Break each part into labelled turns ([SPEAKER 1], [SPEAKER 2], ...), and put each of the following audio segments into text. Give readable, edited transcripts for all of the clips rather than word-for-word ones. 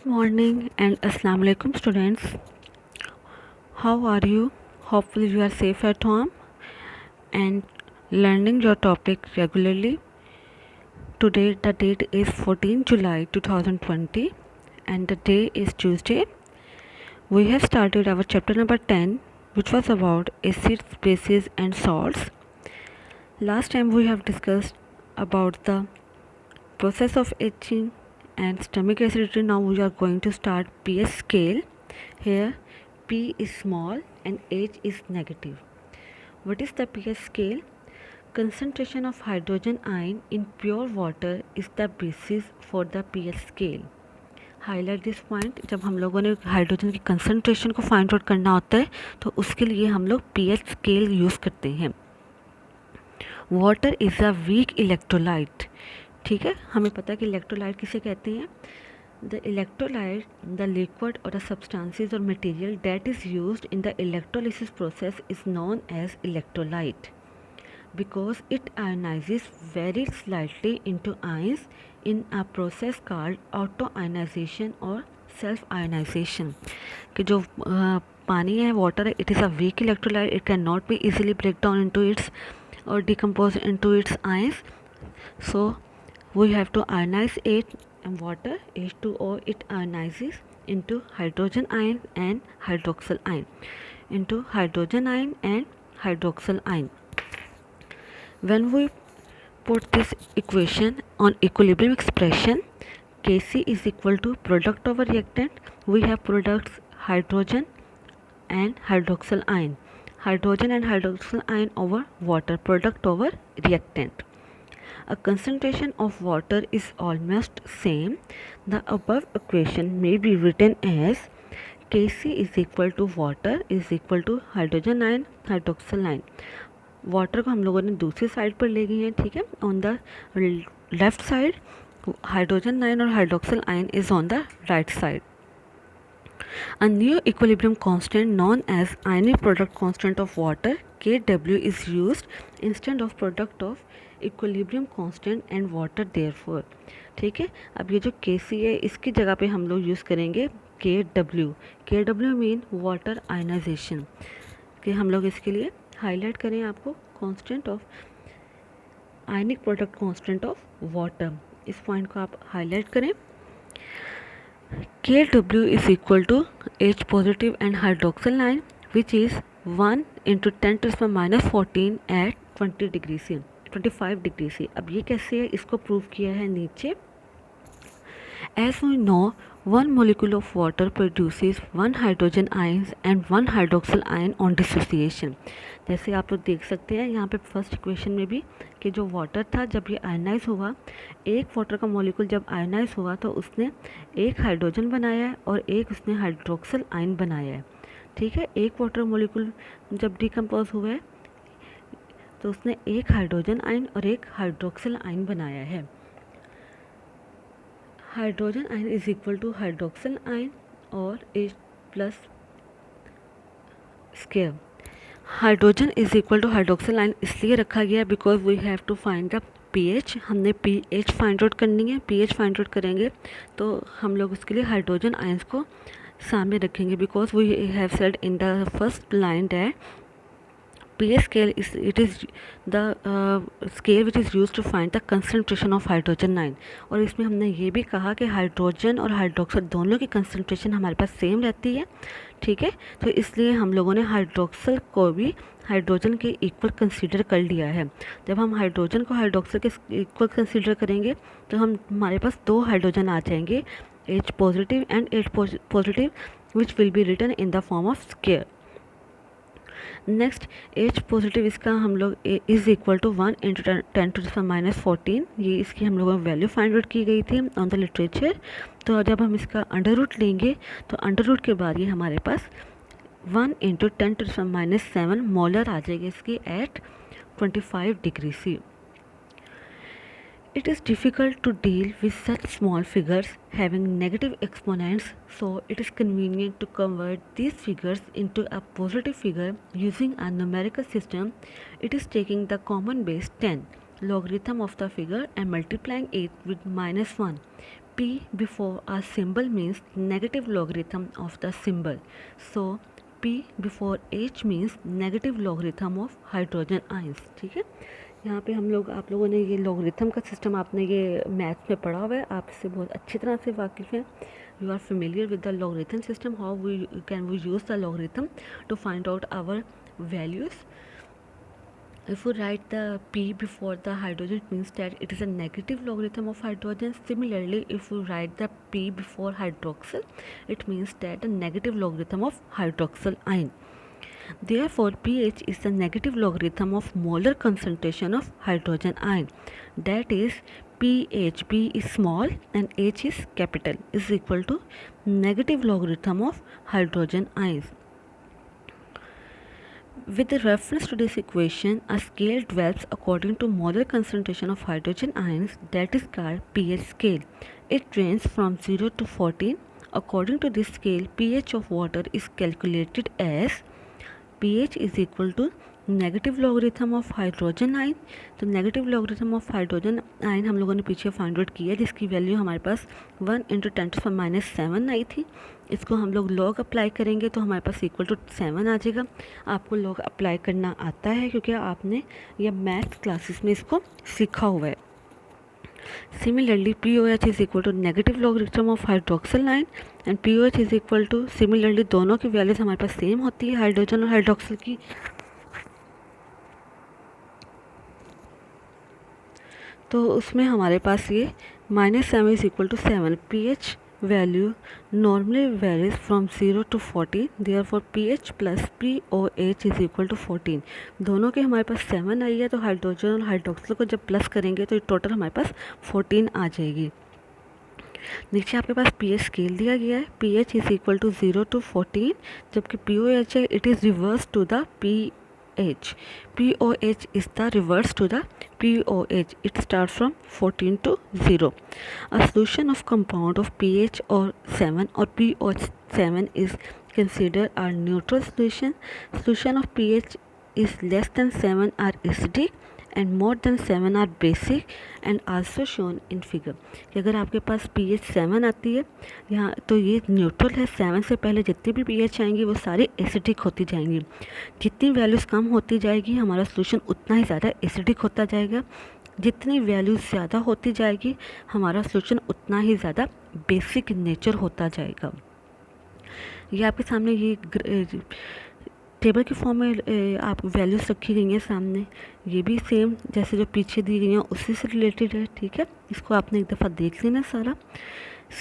[SPEAKER 1] Good morning and Assalamu alaikum students. How are you? Hopefully you are safe at home and learning your topic regularly. Today the date is 14 July 2020 and the day is Tuesday. We have started our chapter number 10, which was about acids, bases and salts. Last time we have discussed about the process of etching and stomach acidity. Now we are going to start pH scale. Here P is small and H is negative. What is the pH scale? Concentration of hydrogen ion in pure water is the basis for the pH scale. Highlight this point, जब हम लोगों ने hydrogen की concentration को find out करना होता है तो उसके लिए हम लोग पीएच स्केल यूज़ करते हैं. Water is a weak electrolyte. ठीक है, हमें पता है कि इलेक्ट्रोलाइट किसे कहते हैं. The electrolyte, the liquid or the substances or material that is used in the electrolysis process is known as electrolyte because it ionizes very slightly into ions in a process called auto-ionization or self-ionization. कि जो पानी है, water है, it is a weak electrolyte. It cannot be easily break down into its or decompose into its ions. So we have to ionize it. And water H2O, it ionizes into hydrogen ion and hydroxyl ion, into hydrogen ion and hydroxyl ion. When we put this equation on equilibrium expression, Kc is equal to product over reactant. We have products hydrogen and hydroxyl ion, hydrogen and hydroxyl ion over water, product over reactant. A concentration of water is almost same. The above equation may be written as Kc is equal to water is equal to hydrogen ion hydroxyl ion. Water को हम लोगों ने दूसरी side पर ले गई है. ठीक है, on the left side hydrogen ion और hydroxyl ion is on the right side. A new equilibrium constant known as ionic product constant of water Kw is used instead of product of equilibrium constant and water therefore. ठीक है, अब ये जो Kc है इसकी जगह पे हम लोग यूज़ करेंगे Kw. Kw mean water ionisation. कि हम लोग इसके लिए हाईलाइट करें आपको constant of ionic product constant of water. इस पॉइंट को आप हाईलाइट करें. Kw is equal to H positive and hydroxyl ion which is 1 into 10 to the power minus 14 at 20 degree से 25 डिग्री से. अब ये कैसे है, इसको प्रूव किया है नीचे. As we know, one molecule of water produces one hydrogen ions and one hydroxyl ion on dissociation. जैसे आप लोग देख सकते हैं यहाँ पे फर्स्ट इक्वेशन में भी कि जो वाटर था जब ये आयनाइज हुआ, एक वाटर का मॉलिक्यूल जब आयनाइज हुआ तो उसने एक हाइड्रोजन बनाया है और एक उसने हाइड्रोक्सिल आयन बनाया है. ठीक है, एक वाटर मॉलिक्यूल जब डिकम्पोज हुआ है तो उसने एक हाइड्रोजन आयन और एक हाइड्रोक्सिल आयन बनाया है. Hydrogen ion is equal to hydroxyl ion और H plus square. Hydrogen is equal to hydroxyl ion इसलिए रखा गया because we have to find the pH. हमने पीएच फाइंड आउट करनी है. पीएच फाइंड आउट करेंगे तो हम लोग उसके लिए हाइड्रोजन आयंस को सामने रखेंगे because we have said in the first line that pH scale is the scale which is used to find the concentration of hydrogen ion. और इसमें हमने ये भी कहा कि हाइड्रोजन और हाइड्रोक्साइड दोनों की कंसनट्रेशन हमारे पास सेम रहती है. ठीक है, तो इसलिए हम लोगों ने हाइड्रोक्सल को भी हाइड्रोजन के इक्वल कंसीडर कर लिया है. जब हम हाइड्रोजन को हाइड्रोक्सल के इक्वल कंसीडर करेंगे तो हमारे पास दो हाइड्रोजन आ जाएंगे, H positive and H positive which will be written in the form of square. Next H positive इसका हम लोग is equal to 1 into 10 to the minus 14. ये इसकी हम लोगों ने वैल्यू फाइंड आउट की गई थी ऑन द लिटरेचर. तो जब हम इसका अंडर रूट लेंगे तो अंडर रूट के बाद ये हमारे पास 1 into 10 to the minus 7 molar आ जाएगी इसकी at 25 degree C. It is difficult to deal with such small figures having negative exponents, so it is convenient to convert these figures into a positive figure using a numerical system. It is taking the common base 10 logarithm of the figure and multiplying it with -1. P before a symbol means negative logarithm of the symbol. So P before H means negative logarithm of hydrogen ions. ठीक है, यहाँ पे हम लोग, आप लोगों ने ये लॉगरिथम का सिस्टम आपने ये मैथ्स में पढ़ा हुआ है, आप इससे बहुत अच्छी तरह से वाकिफ़ हैं. You are familiar with the logarithm system, how we use the logarithm to find out our values. If we write the P before the hydrogen, it means that it is a negative logarithm of hydrogen. Similarly, if we write the P before hydroxyl, it means that the negative logarithm of hydroxyl ion. Therefore, pH is the negative logarithm of molar concentration of hydrogen ion. That is, pH, P is small and H is capital, is equal to negative logarithm of hydrogen ions. With reference to this equation, a scale develops according to molar concentration of hydrogen ions, that is called pH scale. It ranges from 0 to 14. According to this scale, pH of water is calculated as pH is equal to negative logarithm of hydrogen ion. तो negative logarithm of hydrogen ion हम लोगों ने पीछे find out किया, जिसकी value हमारे पास 1 × 10⁻⁷ आई थी. इसको हम लोग लॉग अप्लाई करेंगे तो हमारे पास इक्वल टू 7 आ जाएगा. आपको लॉग अप्लाई करना आता है क्योंकि आपने यह मैथ क्लासेस में इसको सीखा हुआ है. Similarly, POH is equal to negative logarithm of hydroxyl ion and POH is equal to, similarly दोनों की वैल्यूज हमारे पास सेम होती है हाइड्रोजन और हाइड्रोक्सिल की. तो उसमें हमारे पास ये -7 is equal to 7. pH value normally varies from 0 to 14. Therefore pH plus POH is equal to 14. दोनों के हमारे पास 7 आई है, तो हाइड्रोजन और हाइड्रोक्सिल को जब प्लस करेंगे तो टोटल हमारे पास 14 आ जाएगी. नीचे आपके पास pH स्केल दिया गया है. pH is equal to 0 to 14, जबकि POH है it is reverse to the pH. POH is the reverse to the POH. It starts from 14 to 0. A solution of compound of pH or 7 or pOH 7 is considered a neutral solution. Solution of pH is less than 7 are acidic and more than 7 are basic and also shown in figure. कि अगर आपके पास pH 7 आती है यहाँ, तो ये neutral है. 7 से पहले जितनी भी pH आएंगी वो सारी एसिडिक होती जाएंगी. जितनी वैल्यूज़ कम होती जाएगी हमारा सोल्यूशन उतना ही ज़्यादा एसिडिक होता जाएगा. जितनी वैल्यूज़ ज़्यादा होती जाएगी हमारा सोल्यूशन उतना ही ज़्यादा बेसिक नेचर होता जाएगा. ये आपके सामने ये टेबल के फॉर्म में आप वैल्यूज़ रखी गई हैं सामने. ये भी सेम जैसे जो पीछे दी गई हैं उसी से रिलेटेड है. ठीक है, इसको आपने एक दफ़ा देख लेना सारा.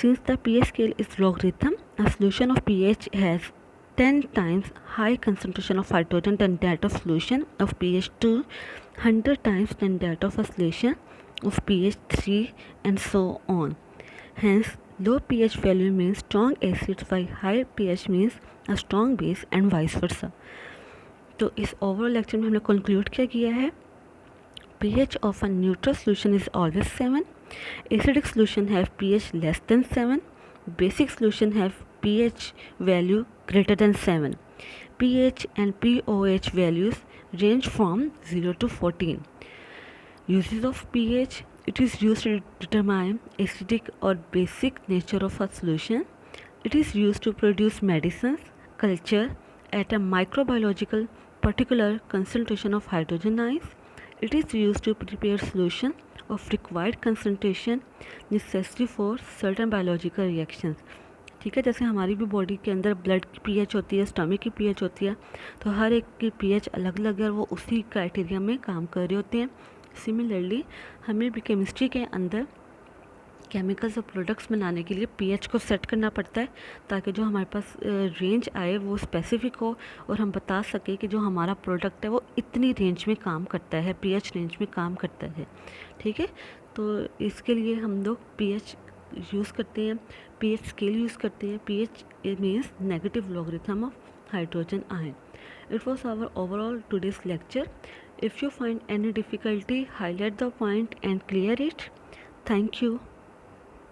[SPEAKER 1] Since the pH scale is logarithm, a solution of pH has 10 times high concentration of hydrogen than that of solution of pH 2, 100 times than that of a solution of pH 3, and so on. Hence, low pH value means strong acids while high pH means a strong base and vice versa. तो इस overall lecture में हमने conclude क्या किया है? pH of a neutral solution is always 7. Acidic solution have pH less than 7. Basic solution have pH value greater than 7. pH and POH values range from 0 to 14. Uses of pH: it is used to determine acidic or basic nature of a solution. It is used to produce medicines, culture at a microbiological particular concentration of hydrogen ions. It is used to prepare solution of required concentration necessary for certain biological reactions. ठीक है, जैसे हमारी भी body के अंदर blood की pH होती है, स्टमक की pH होती है, तो हर एक की pH अलग अलग है और वो उसी क्राइटेरिया में काम कर रहे होते हैं. सिमिलरली हमें भी केमिस्ट्री के अंदर केमिकल्स और प्रोडक्ट्स बनाने के लिए pH को सेट करना पड़ता है ताकि जो हमारे पास रेंज आए वो स्पेसिफिक हो और हम बता सकें कि जो हमारा प्रोडक्ट है वो इतनी रेंज में काम करता है, pH रेंज में काम करता है. ठीक है, तो इसके लिए हम लोग pH यूज़ करते हैं, pH स्केल यूज़ करते हैं. pH means negative logarithm of hydrogen ion. It was our overall today's lecture. If you find any difficulty, highlight the point and clear it. Thank you.